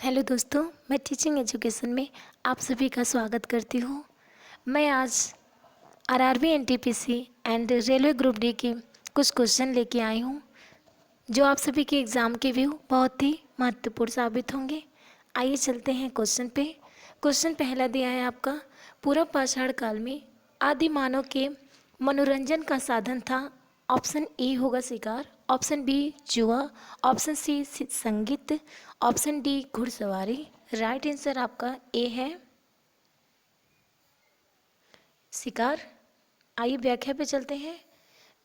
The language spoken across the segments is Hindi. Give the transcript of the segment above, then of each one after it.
हेलो दोस्तों, मैं टीचिंग एजुकेशन में आप सभी का स्वागत करती हूँ। मैं आज RRB NTPC and railway group D के कुछ क्वेश्चन लेके आई हूँ जो आप सभी के एग्ज़ाम के व्यू बहुत ही महत्वपूर्ण साबित होंगे। आइए चलते हैं क्वेश्चन पे। क्वेश्चन पहला दिया है आपका, पूर्व पाषाण काल में आदि मानव के मनोरंजन का साधन था। ऑप्शन ए होगा शिकार, ऑप्शन बी जुआ, ऑप्शन सी संगीत, ऑप्शन डी घुड़सवारी। राइट आंसर आपका ए है शिकार। आइए व्याख्या पे चलते हैं।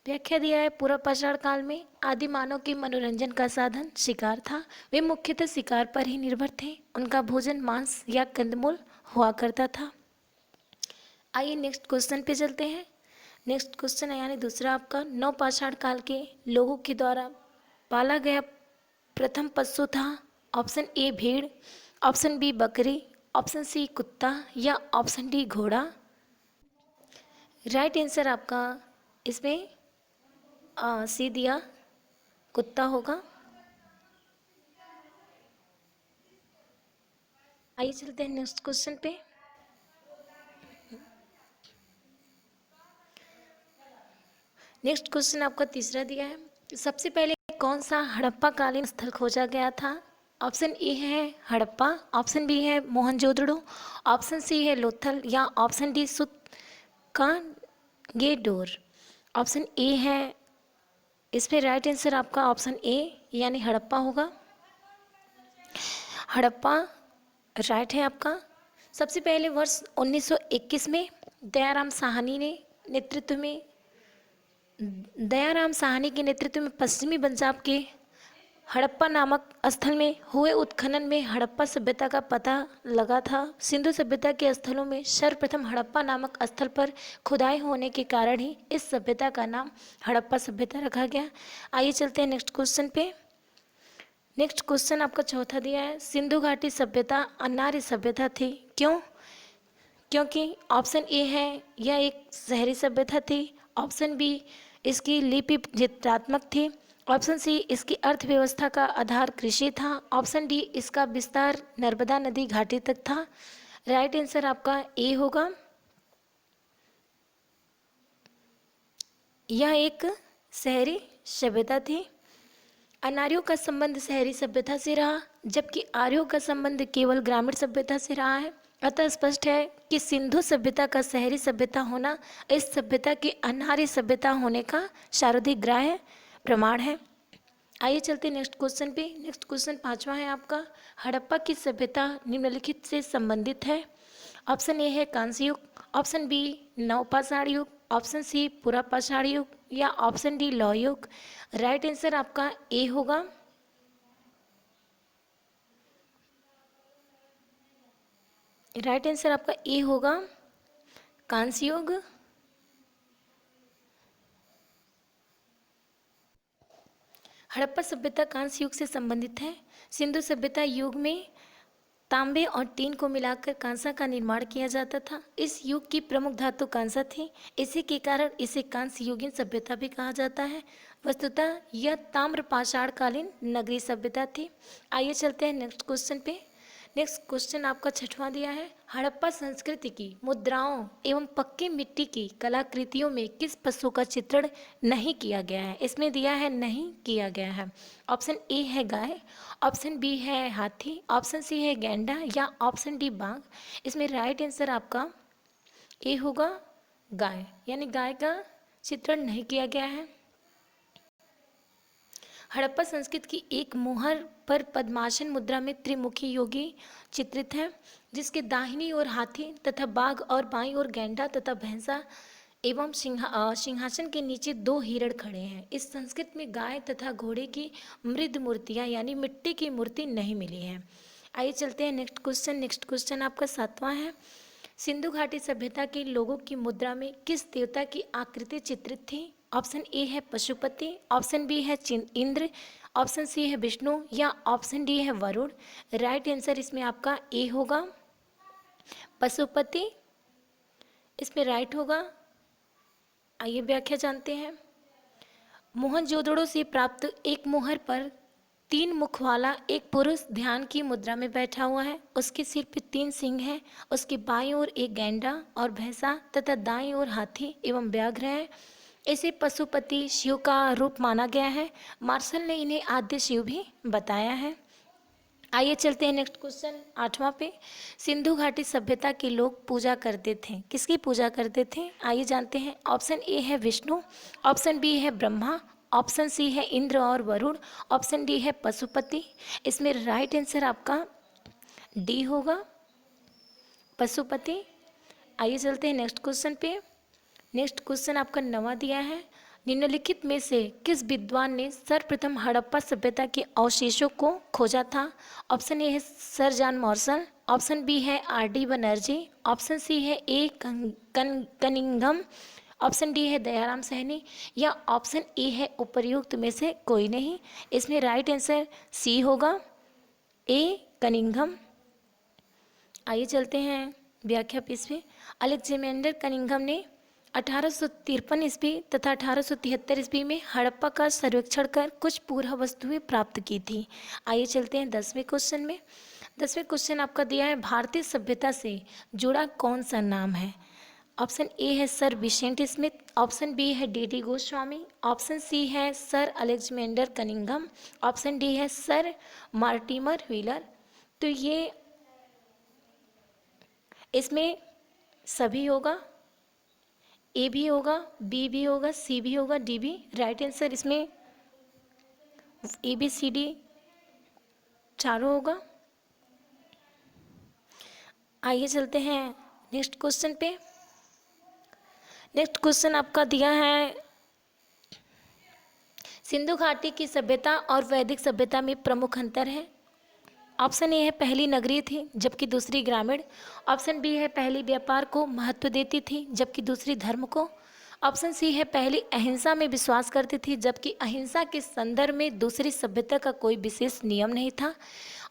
व्याख्या दिया है, पूर्व पाषाण काल में आदि मानव के मनोरंजन का साधन शिकार था। वे मुख्यतः शिकार पर ही निर्भर थे। उनका भोजन मांस या कंदमूल हुआ करता था। आइए नेक्स्ट क्वेश्चन पे चलते हैं। नेक्स्ट क्वेश्चन है यानी दूसरा आपका, नव पाषाण काल के लोगों के द्वारा पाला गया प्रथम पशु था। ऑप्शन ए भेड़, ऑप्शन बी बकरी, ऑप्शन सी कुत्ता या ऑप्शन डी घोड़ा। राइट आंसर आपका इसमें सी दिया कुत्ता होगा। आइए चलते हैं नेक्स्ट क्वेश्चन पे। नेक्स्ट क्वेश्चन आपका तीसरा दिया है, सबसे पहले कौन सा हड़प्पा कालीन स्थल खोजा गया था। ऑप्शन ए है हड़प्पा, ऑप्शन बी है मोहनजोदड़ो, ऑप्शन सी है लोथल या ऑप्शन डी सुत्कांगेडोर। ऑप्शन ए है इस पे राइट आंसर आपका ऑप्शन ए यानी हड़प्पा होगा। हड़प्पा राइट है आपका। सबसे पहले वर्ष 1921 में दयाराम साहनी के नेतृत्व में पश्चिमी पंजाब के हड़प्पा नामक स्थल में हुए उत्खनन में हड़प्पा सभ्यता का पता लगा था। सिंधु सभ्यता के स्थलों में सर्वप्रथम हड़प्पा नामक स्थल पर खुदाई होने के कारण ही इस सभ्यता का नाम हड़प्पा सभ्यता रखा गया। आइए चलते हैं नेक्स्ट क्वेश्चन पे। नेक्स्ट क्वेश्चन आपका चौथा दिया है, सिंधु घाटी सभ्यता अनार्य सभ्यता थी, क्यों? क्योंकि ऑप्शन ए है यह एक शहरी सभ्यता थी, ऑप्शन बी इसकी लिपि चित्रात्मक थी, ऑप्शन सी इसकी अर्थव्यवस्था का आधार कृषि था, ऑप्शन डी इसका विस्तार नर्मदा नदी घाटी तक था। राइट आंसर आपका ए होगा। यह एक शहरी सभ्यता थी। अनार्यों का संबंध शहरी सभ्यता से रहा, जबकि आर्यों का संबंध केवल ग्रामीण सभ्यता से रहा है। अतः स्पष्ट है कि सिंधु सभ्यता का शहरी सभ्यता होना इस सभ्यता की अनार्य सभ्यता होने का शारीरिक ग्राह्य प्रमाण है। आइए चलते नेक्स्ट क्वेश्चन पे। नेक्स्ट क्वेश्चन पांचवा है आपका, हड़प्पा की सभ्यता निम्नलिखित से संबंधित है। ऑप्शन ए है कांस्य युग, ऑप्शन बी नवपाषाण युग, ऑप्शन सी पुरापाषाण युग या ऑप्शन डी लौह युग। राइट आंसर आपका ए होगा। राइट आंसर आपका ए होगा कांस्य युग। हड़प्पा सभ्यता कांस्य युग से संबंधित है। सिंधु सभ्यता युग में तांबे और टीन को मिलाकर कांसा का निर्माण किया जाता था। इस युग की प्रमुख धातु कांसा थी, इसी के कारण इसे कांस्य युगीन सभ्यता भी कहा जाता है। वस्तुतः यह ताम्र पाषाण कालीन नगरीय सभ्यता थी। आइए चलते हैं नेक्स्ट क्वेश्चन पे। नेक्स्ट क्वेश्चन आपका छठवां दिया है, हड़प्पा संस्कृति की मुद्राओं एवं पक्की मिट्टी की कलाकृतियों में किस पशु का चित्रण नहीं किया गया है। इसमें दिया है नहीं किया गया है। ऑप्शन ए है गाय, ऑप्शन बी है हाथी, ऑप्शन सी है गैंडा या ऑप्शन डी बाघ। इसमें राइट आंसर आपका ए होगा गाय, यानी गाय का चित्रण नहीं किया गया है। हड़प्पा संस्कृति की एक मुहर पर पद्मासन मुद्रा में त्रिमुखी योगी चित्रित है, जिसके दाहिनी ओर हाथी तथा बाघ और बाईं ओर गैंडा तथा भैंसा एवं सिंहासन के नीचे दो हिरण खड़े हैं। इस संस्कृति में गाय तथा घोड़े की मृद मूर्तियां यानी मिट्टी की मूर्ति नहीं मिली है। आइए चलते हैं नेक्स्ट क्वेश्चन। नेक्स्ट क्वेश्चन आपका सातवां है, सिंधु घाटी सभ्यता के लोगों की मुद्रा में किस देवता की आकृति चित्रित थी। ऑप्शन ए है पशुपति, ऑप्शन बी है इंद्र, ऑप्शन सी है विष्णु या ऑप्शन डी है वरुण। राइट आंसर इसमें आपका ए होगा पशुपति, इसमें राइट होगा। आइए व्याख्या जानते हैं। मोहनजोदड़ो से प्राप्त एक मुहर पर 3 मुख वाला एक पुरुष ध्यान की मुद्रा में बैठा हुआ है। उसके सिर पे 3 सिंह हैं। उसकी बाईं ओर एक गैंडा और भैंसा तथा दाईं ओर हाथी एवं व्याघ्र है। इसे पशुपति शिव का रूप माना गया है। मार्शल ने इन्हें आद्य शिव भी बताया है। आइए चलते हैं नेक्स्ट क्वेश्चन 8वां पे। सिंधु घाटी सभ्यता के लोग पूजा करते थे, किसकी पूजा करते थे? आइए जानते हैं। ऑप्शन ए है विष्णु, ऑप्शन बी है ब्रह्मा, ऑप्शन सी है इंद्र और वरुण, ऑप्शन डी है पशुपति। इसमें राइट आंसर आपका डी होगा, पशुपति। आइए चलते हैं नेक्स्ट क्वेश्चन पे। नेक्स्ट क्वेश्चन आपका 9वां दिया है। निम्नलिखित में से किस विद्वान ने सर्वप्रथम हड़प्पा सभ्यता के अवशेषों को खोजा था? ऑप्शन ए है sir John Marshall, option B है आर.डी. बनर्जी, ऑप्शन सी है ए कनिंघम, ऑप्शन डी है दयाराम सहनी या ऑप्शन ए है उपर्युक्त में से कोई नहीं। इसमें राइट आंसर सी होगा, ए कनिंघम। आइए चलते हैं व्याख्या पेज पे। अलेक्जेंडर कनिंघम ने 1853 ईस्वी तथा 1873 ईस्वी में हड़प्पा का सर्वेक्षण कर कुछ पुरा वस्तुएं प्राप्त की थी। आइए चलते हैं 10वें क्वेश्चन में। 10वें क्वेश्चन आपका दिया है भारतीय सभ्यता से जुड़ा कौन सा नाम है? ऑप्शन ए है sir Vincent Smith, option B है डी गोस्वामी, ऑप्शन सी है sir Alexander Cunningham, option D है सर मार्टिमर व्हीलर। तो ये इसमें सभी होगा, ए भी होगा, बी भी होगा, सी भी होगा, डी भी। राइट आंसर इसमें ए बी सी डी चारों होगा। आइए चलते हैं नेक्स्ट क्वेश्चन पे। नेक्स्ट क्वेश्चन आपका दिया है सिंधु घाटी की सभ्यता और वैदिक सभ्यता में प्रमुख अंतर है। ऑप्शन ए है पहली नगरीय थी जबकि दूसरी ग्रामीण, ऑप्शन बी है पहली व्यापार को महत्व देती थी जबकि दूसरी धर्म को, ऑप्शन सी है पहली अहिंसा में विश्वास करती थी जबकि अहिंसा के संदर्भ में दूसरी सभ्यता का कोई विशेष नियम नहीं था,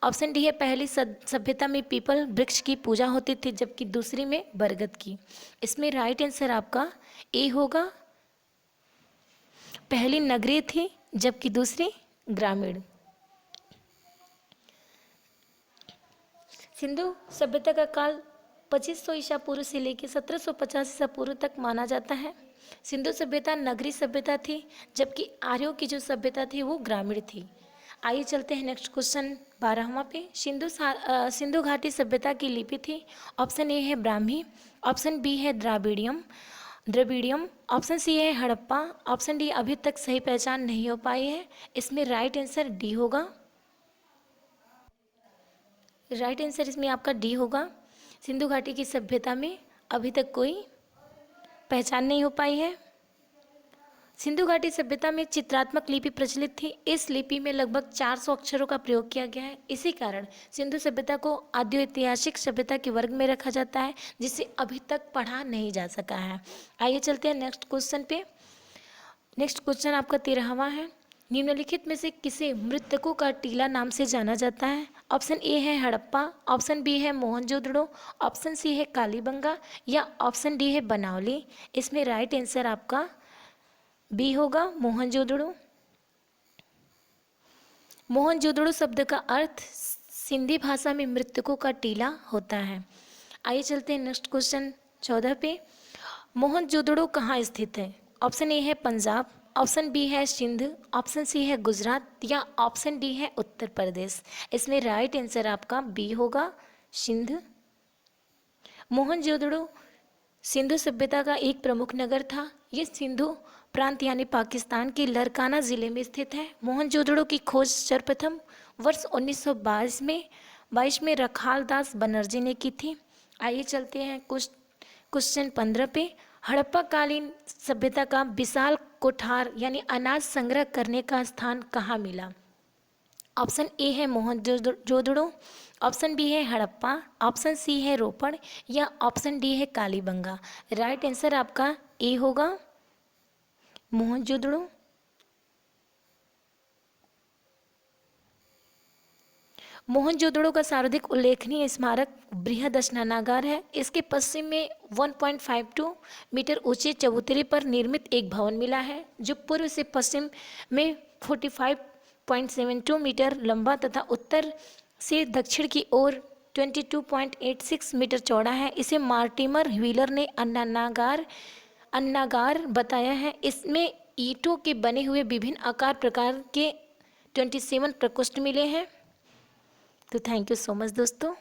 ऑप्शन डी है पहली सभ्यता में पीपल वृक्ष की पूजा होती थी जबकि दूसरी में बरगद की। इसमें राइट आंसर आपका ए होगा, पहली नगरीय थी जबकि दूसरी ग्रामीण। सिंधु सभ्यता का काल 2500 ईसा पूर्व से लेकर 1750 ईसा पूर्व तक माना जाता है। सिंधु सभ्यता नगरीय सभ्यता थी जबकि आर्यों की जो सभ्यता थी वो ग्रामीण थी। आइए चलते हैं नेक्स्ट क्वेश्चन 12वां पे। सिंधु घाटी सभ्यता की लिपि थी। ऑप्शन ए है ब्राह्मी, ऑप्शन बी है द्रविड़ियम, ऑप्शन सी है हड़प्पा, ऑप्शन डी अभी तक सही पहचान नहीं हो पाई है। इसमें राइट आंसर डी होगा, राइट आंसर इसमें आपका डी होगा। सिंधु घाटी की सभ्यता में अभी तक कोई पहचान नहीं हो पाई है। सिंधु घाटी सभ्यता में चित्रात्मक लिपि प्रचलित थी। इस लिपि में लगभग 400 अक्षरों का प्रयोग किया गया है। इसी कारण सिंधु सभ्यता को आद्योऐतिहासिक सभ्यता के वर्ग में रखा जाता है जिसे अभी तक पढ़ा नहीं जा सका है। आइए चलते हैं नेक्स्ट क्वेश्चन पे। नेक्स्ट क्वेश्चन आपका 13वां है। निम्नलिखित में से किसे मृतकों का टीला नाम से जाना जाता है? ऑप्शन ए है हड़प्पा, ऑप्शन बी है मोहनजोदड़ो, ऑप्शन सी है कालीबंगा या ऑप्शन डी है बनावली। इसमें राइट आंसर आपका बी होगा, मोहनजोदड़ो। मोहनजोदड़ो शब्द का अर्थ सिंधी भाषा में मृतकों का टीला होता है। आइए चलते हैं नेक्स्ट क्वेश्चन 14 पे। मोहनजोदड़ो कहाँ स्थित है? ऑप्शन ए है पंजाब, ऑप्शन बी है सिंध, ऑप्शन सी है गुजरात या ऑप्शन डी है उत्तर प्रदेश। इसमें राइट आंसर आपका बी होगा, सिंध। मोहनजोदड़ो सिंधु सभ्यता का एक प्रमुख नगर था। यह सिंधु प्रांत यानी पाकिस्तान के लरकाना जिले में स्थित है। मोहनजोदड़ो की खोज सर्वप्रथम वर्ष 1922 में रखाल दास बनर्जी ने की थी। आइए चलते हैं क्वेश्चन 15 पे। हड़प्पा कालीन सभ्यता का विशाल कोठार यानी अनाज संग्रह करने का स्थान कहाँ मिला? ऑप्शन ए है मोहनजोदड़ो, ऑप्शन बी है हड़प्पा, ऑप्शन सी है रोपड़ या ऑप्शन डी है कालीबंगा। राइट आंसर आपका ए होगा, मोहनजोदड़ो। मोहनजोदड़ो का सर्वाधिक उल्लेखनीय स्मारक बृहद स्नानागार है। इसके पश्चिम में 1.52 मीटर ऊंचे चबूतरे पर निर्मित एक भवन मिला है जो पूर्व से पश्चिम में 45 12.72 मीटर लंबा तथा उत्तर से दक्षिण की ओर 22.86 मीटर चौड़ा है। इसे मार्टिमर व्हीलर ने अन्नागार बताया है। इसमें ईंटों के बने हुए विभिन्न आकार प्रकार के 27 प्रकोष्ठ मिले हैं। तो थैंक यू सो मच दोस्तों।